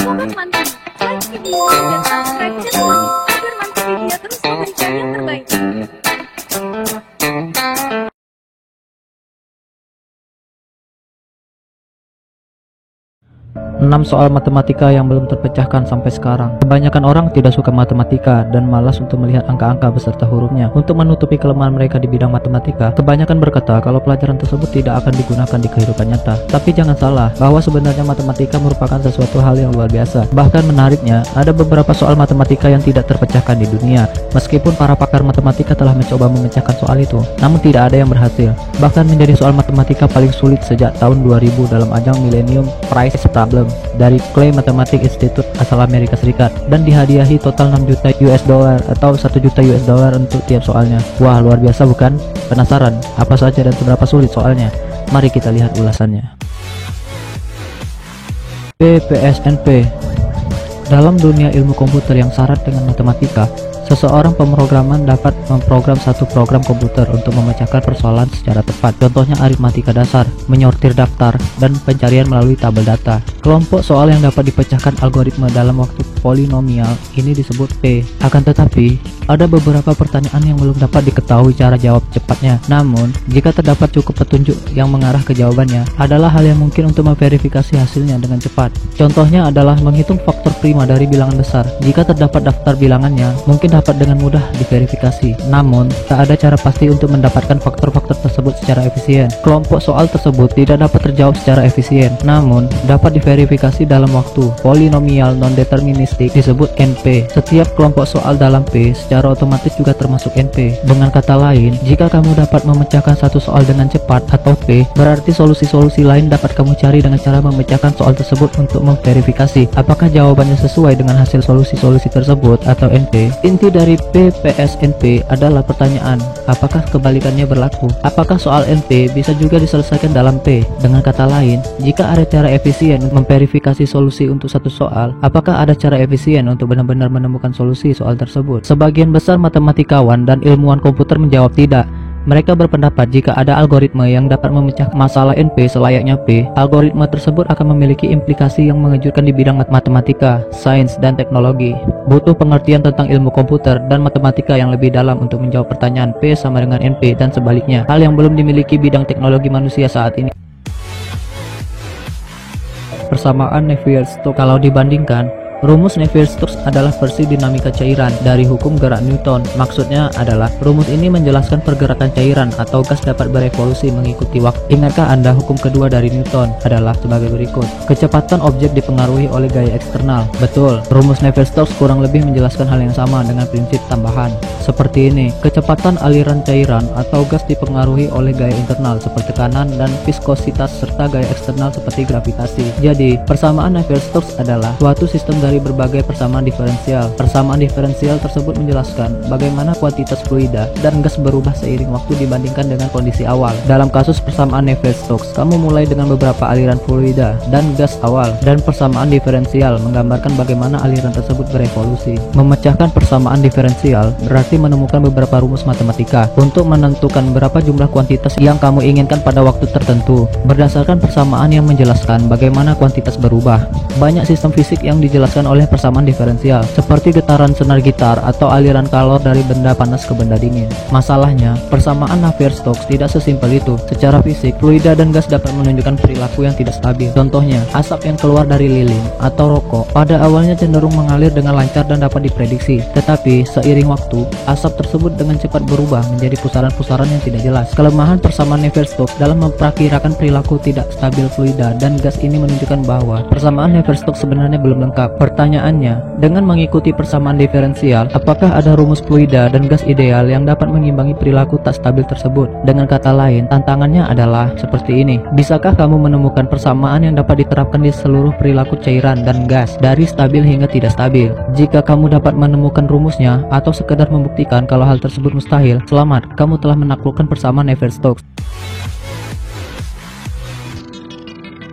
Sobat Mantap, like video dan subscribe channel ini agar Mantap Media terus memberikan yang terbaik. 6 soal matematika yang belum terpecahkan sampai sekarang. Kebanyakan orang tidak suka matematika dan malas untuk melihat angka-angka beserta hurufnya. Untuk menutupi kelemahan mereka di bidang matematika, kebanyakan berkata kalau pelajaran tersebut tidak akan digunakan di kehidupan nyata. Tapi jangan salah, bahwa sebenarnya matematika merupakan sesuatu hal yang luar biasa. Bahkan menariknya, ada beberapa soal matematika yang tidak terpecahkan di dunia. Meskipun para pakar matematika telah mencoba memecahkan soal itu, namun tidak ada yang berhasil. Bahkan menjadi soal matematika paling sulit sejak tahun 2000 dalam ajang Millennium Prize Problem dari Clay Mathematics Institute asal Amerika Serikat, dan dihadiahi total 6 juta US dollar atau 1 juta US dollar untuk tiap soalnya. Wah, luar biasa bukan? Penasaran apa saja dan seberapa sulit soalnya? Mari kita lihat ulasannya. PPSNP. Dalam dunia ilmu komputer yang syarat dengan matematika, seseorang pemrograman dapat memprogram satu program komputer untuk memecahkan persoalan secara tepat. Contohnya aritmatika dasar, menyortir daftar, dan pencarian melalui tabel data. Kelompok soal yang dapat dipecahkan algoritma dalam waktu polinomial ini disebut P. Akan tetapi, ada beberapa pertanyaan yang belum dapat diketahui cara jawab cepatnya. Namun, jika terdapat cukup petunjuk yang mengarah ke jawabannya, adalah hal yang mungkin untuk memverifikasi hasilnya dengan cepat. Contohnya adalah menghitung faktor prima dari bilangan besar. Jika terdapat daftar bilangannya, mungkin dapat dengan mudah diverifikasi. Namun, tak ada cara pasti untuk mendapatkan faktor-faktor tersebut secara efisien. Kelompok soal tersebut tidak dapat terjawab secara efisien, namun dapat diverifikasi dalam waktu. Polinomial non-deterministik disebut NP. Setiap kelompok soal dalam P secara otomatis juga termasuk NP. Dengan kata lain, jika kamu dapat memecahkan satu soal dengan cepat atau P, berarti solusi-solusi lain dapat kamu cari dengan cara memecahkan soal tersebut untuk memverifikasi apakah jawabannya sesuai dengan hasil solusi-solusi tersebut atau NP. Inti dari PPSNP adalah pertanyaan, apakah kebalikannya berlaku? Apakah soal NP bisa juga diselesaikan dalam P? Dengan kata lain, jika ada cara efisien memverifikasi solusi untuk satu soal, apakah ada cara efisien untuk benar-benar menemukan solusi soal tersebut? Sebagian besar matematikawan dan ilmuwan komputer menjawab tidak. Mereka berpendapat jika ada algoritma yang dapat memecahkan masalah NP selayaknya P, algoritma tersebut akan memiliki implikasi yang mengejutkan di bidang matematika, sains, dan teknologi. Butuh pengertian tentang ilmu komputer dan matematika yang lebih dalam untuk menjawab pertanyaan P sama dengan NP dan sebaliknya, hal yang belum dimiliki bidang teknologi manusia saat ini. Persamaan Navier-Stokes. Kalau dibandingkan, rumus Navier-Stokes adalah versi dinamika cairan dari hukum gerak Newton. Maksudnya adalah rumus ini menjelaskan pergerakan cairan atau gas dapat berevolusi mengikuti waktu. Ingatkah Anda hukum kedua dari Newton adalah sebagai berikut. Kecepatan objek dipengaruhi oleh gaya eksternal. Betul, rumus Navier-Stokes kurang lebih menjelaskan hal yang sama dengan prinsip tambahan. Seperti ini, kecepatan aliran cairan atau gas dipengaruhi oleh gaya internal seperti tekanan dan viskositas serta gaya eksternal seperti gravitasi. Jadi, persamaan Navier-Stokes adalah suatu sistem dari berbagai persamaan diferensial. Persamaan diferensial tersebut menjelaskan bagaimana kuantitas fluida dan gas berubah seiring waktu dibandingkan dengan kondisi awal. Dalam kasus persamaan Navier-Stokes, kamu mulai dengan beberapa aliran fluida dan gas awal, dan persamaan diferensial menggambarkan bagaimana aliran tersebut berevolusi. Memecahkan persamaan diferensial berarti menemukan beberapa rumus matematika untuk menentukan berapa jumlah kuantitas yang kamu inginkan pada waktu tertentu. Berdasarkan persamaan yang menjelaskan bagaimana kuantitas berubah, banyak sistem fisik yang dijelaskan oleh persamaan diferensial, seperti getaran senar gitar atau aliran kalor dari benda panas ke benda dingin. Masalahnya, persamaan Navier-Stokes tidak sesimpel itu. Secara fisik, fluida dan gas dapat menunjukkan perilaku yang tidak stabil. Contohnya, asap yang keluar dari lilin atau rokok pada awalnya cenderung mengalir dengan lancar dan dapat diprediksi. Tetapi, seiring waktu, asap tersebut dengan cepat berubah menjadi pusaran-pusaran yang tidak jelas. Kelemahan persamaan Navier-Stokes dalam memperkirakan perilaku tidak stabil fluida dan gas ini menunjukkan bahwa persamaan Navier-Stokes sebenarnya belum lengkap. Pertanyaannya, dengan mengikuti persamaan diferensial, apakah ada rumus fluida dan gas ideal yang dapat mengimbangi perilaku tak stabil tersebut? Dengan kata lain, tantangannya adalah seperti ini. Bisakah kamu menemukan persamaan yang dapat diterapkan di seluruh perilaku cairan dan gas, dari stabil hingga tidak stabil? Jika kamu dapat menemukan rumusnya atau sekedar membuktikan kalau hal tersebut mustahil, selamat, kamu telah menaklukkan persamaan Navier-Stokes.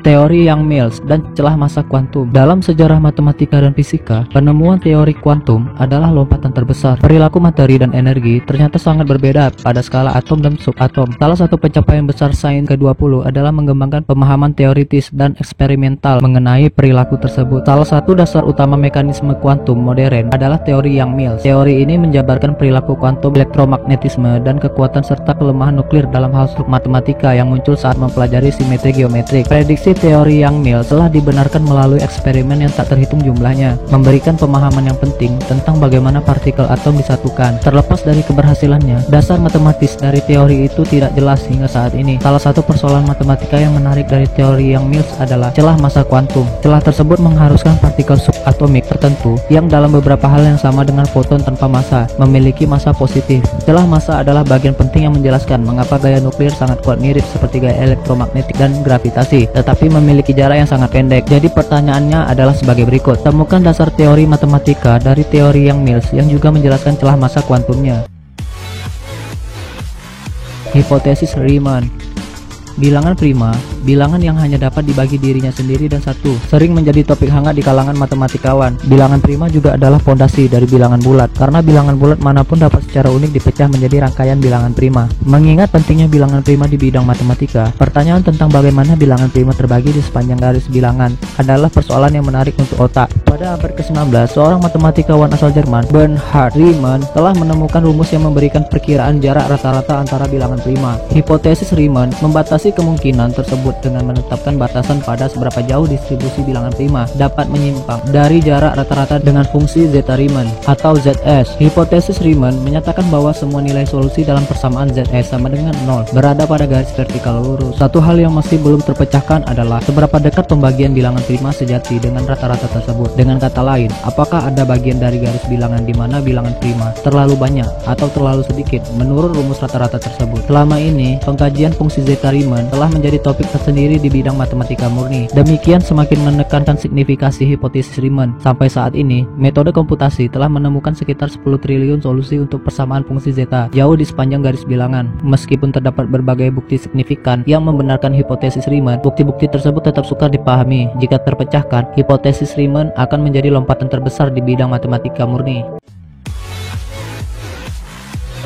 teori Yang-Mills, dan celah massa kuantum. Dalam sejarah matematika dan fisika, penemuan teori kuantum adalah lompatan terbesar. Perilaku materi dan energi ternyata sangat berbeda pada skala atom dan subatom. Salah satu pencapaian besar sains ke-20 adalah mengembangkan pemahaman teoritis dan eksperimental mengenai perilaku tersebut. Salah satu dasar utama mekanisme kuantum modern adalah teori Yang-Mills. Teori ini menjabarkan perilaku kuantum, elektromagnetisme, dan kekuatan serta kelemahan nuklir dalam hal struktur matematika yang muncul saat mempelajari simetri geometrik. Prediksi teori Yang-Mills telah dibenarkan melalui eksperimen yang tak terhitung jumlahnya, memberikan pemahaman yang penting tentang bagaimana partikel atom disatukan. Terlepas dari keberhasilannya, dasar matematis dari teori itu tidak jelas hingga saat ini. Salah satu persoalan matematika yang menarik dari teori Yang-Mills adalah celah massa kuantum. Celah tersebut mengharuskan partikel subatomik tertentu yang dalam beberapa hal yang sama dengan foton tanpa massa memiliki massa positif. Celah massa adalah bagian penting yang menjelaskan mengapa gaya nuklir sangat kuat mirip seperti gaya elektromagnetik dan gravitasi, tetapi memiliki jarak yang sangat pendek. Jadi pertanyaannya adalah sebagai berikut. Temukan dasar teori matematika dari teori Yang-Mills yang juga menjelaskan celah massa kuantumnya. Hipotesis Riemann. Bilangan prima, bilangan yang hanya dapat dibagi dirinya sendiri dan satu, sering menjadi topik hangat di kalangan matematikawan. Bilangan prima juga adalah fondasi dari bilangan bulat, karena bilangan bulat manapun dapat secara unik dipecah menjadi rangkaian bilangan prima. Mengingat pentingnya bilangan prima di bidang matematika, pertanyaan tentang bagaimana bilangan prima terbagi di sepanjang garis bilangan adalah persoalan yang menarik untuk otak. Pada abad ke-19, seorang matematikawan asal Jerman, Bernhard Riemann, telah menemukan rumus yang memberikan perkiraan jarak rata-rata antara bilangan prima. Hipotesis Riemann membatasi kemungkinan tersebut dengan menetapkan batasan pada seberapa jauh distribusi bilangan prima dapat menyimpang dari jarak rata-rata dengan fungsi zeta Riemann atau ZS. Hipotesis Riemann menyatakan bahwa semua nilai solusi dalam persamaan ZS sama dengan 0 berada pada garis vertikal lurus. Satu hal yang masih belum terpecahkan adalah seberapa dekat pembagian bilangan prima sejati dengan rata-rata tersebut. Dengan kata lain, apakah ada bagian dari garis bilangan di mana bilangan prima terlalu banyak atau terlalu sedikit menurut rumus rata-rata tersebut. Selama ini, pengkajian fungsi zeta Riemann telah menjadi topik tersendiri di bidang matematika murni. Demikian semakin menekankan signifikasi hipotesis Riemann. Sampai saat ini, metode komputasi telah menemukan sekitar 10 triliun solusi untuk persamaan fungsi zeta jauh di sepanjang garis bilangan. Meskipun terdapat berbagai bukti signifikan yang membenarkan hipotesis Riemann, bukti-bukti tersebut tetap sukar dipahami. Jika terpecahkan, hipotesis Riemann akan menjadi lompatan terbesar di bidang matematika murni.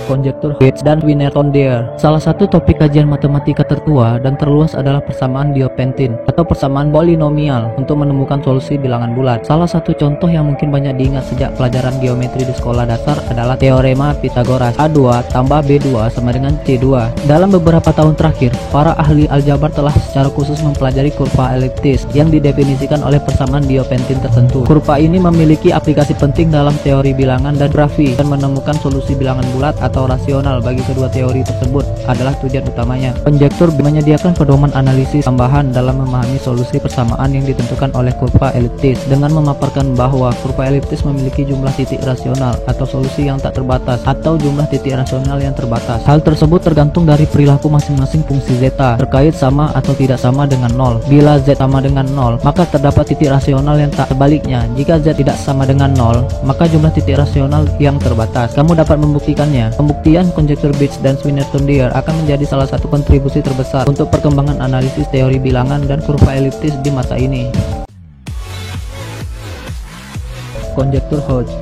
Konjektur Hertz dan Wiener-Tondier. Salah satu topik kajian matematika tertua dan terluas adalah persamaan Diopentin atau persamaan polinomial untuk menemukan solusi bilangan bulat. Salah satu contoh yang mungkin banyak diingat sejak pelajaran geometri di sekolah dasar adalah teorema Pythagoras. A2 tambah B2 sama dengan C2. Dalam beberapa tahun terakhir, para ahli aljabar telah secara khusus mempelajari kurva eliptis yang didefinisikan oleh persamaan Diopentin tertentu. Kurva ini memiliki aplikasi penting dalam teori bilangan dan grafi, dan menemukan solusi bilangan bulat atau rasional bagi kedua teori tersebut adalah tujuan utamanya. Konjektur menyediakan pedoman analisis tambahan dalam memahami solusi persamaan yang ditentukan oleh kurva eliptis dengan memaparkan bahwa kurva eliptis memiliki jumlah titik rasional atau solusi yang tak terbatas atau jumlah titik rasional yang terbatas. Hal tersebut tergantung dari perilaku masing-masing fungsi zeta terkait sama atau tidak sama dengan 0. Bila z sama dengan 0, maka terdapat titik rasional yang tak. Sebaliknya, jika z tidak sama dengan 0, maka jumlah titik rasional yang terbatas. Kamu dapat membuktikannya. Pembuktian konjektur Hertz dan Wiener-Tondier akan menjadi salah satu kontribusi terbesar untuk perkembangan analisis teori bilangan dan kurva eliptis di masa ini. Konjektur Hodge.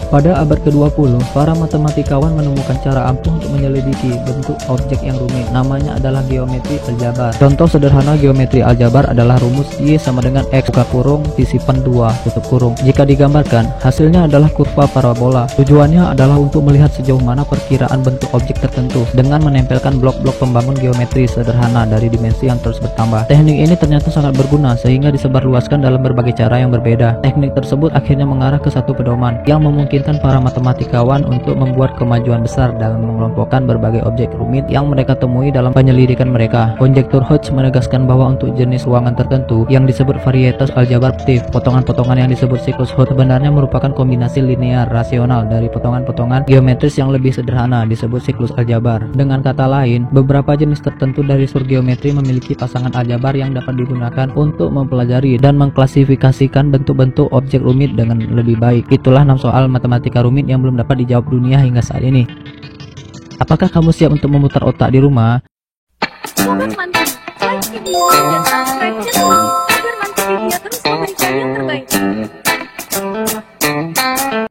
Pada abad ke-20, para matematikawan menemukan cara ampuh untuk menyelidiki bentuk objek yang rumit. Namanya adalah geometri aljabar. Contoh sederhana geometri aljabar adalah rumus Y sama dengan X buka kurung sisipan 2 tutup kurung. Jika digambarkan, hasilnya adalah kurva parabola. Tujuannya adalah untuk melihat sejauh mana perkiraan bentuk objek tertentu dengan menempelkan blok-blok pembangun geometri sederhana dari dimensi yang terus bertambah. Teknik ini ternyata sangat berguna sehingga disebarluaskan dalam berbagai cara yang berbeda. Teknik tersebut akhirnya mengarah ke satu pedoman yang memungkinkan para matematikawan untuk membuat kemajuan besar dalam mengelompokkan berbagai objek rumit yang mereka temui dalam penyelidikan mereka. Konjektur Hodge menegaskan bahwa untuk jenis ruangan tertentu yang disebut varietas aljabar aktif, potongan-potongan yang disebut siklus Hodge sebenarnya merupakan kombinasi linear rasional dari potongan-potongan geometris yang lebih sederhana disebut siklus aljabar. Dengan kata lain, beberapa jenis tertentu dari surgeometri memiliki pasangan aljabar yang dapat digunakan untuk mempelajari dan mengklasifikasikan bentuk-bentuk objek rumit dengan lebih baik. Itulah 6 soal matematika rumit yang belum dapat dijawab dunia hingga saat ini. Apakah kamu siap untuk memutar otak di rumah? Mantap. dan subscribe channel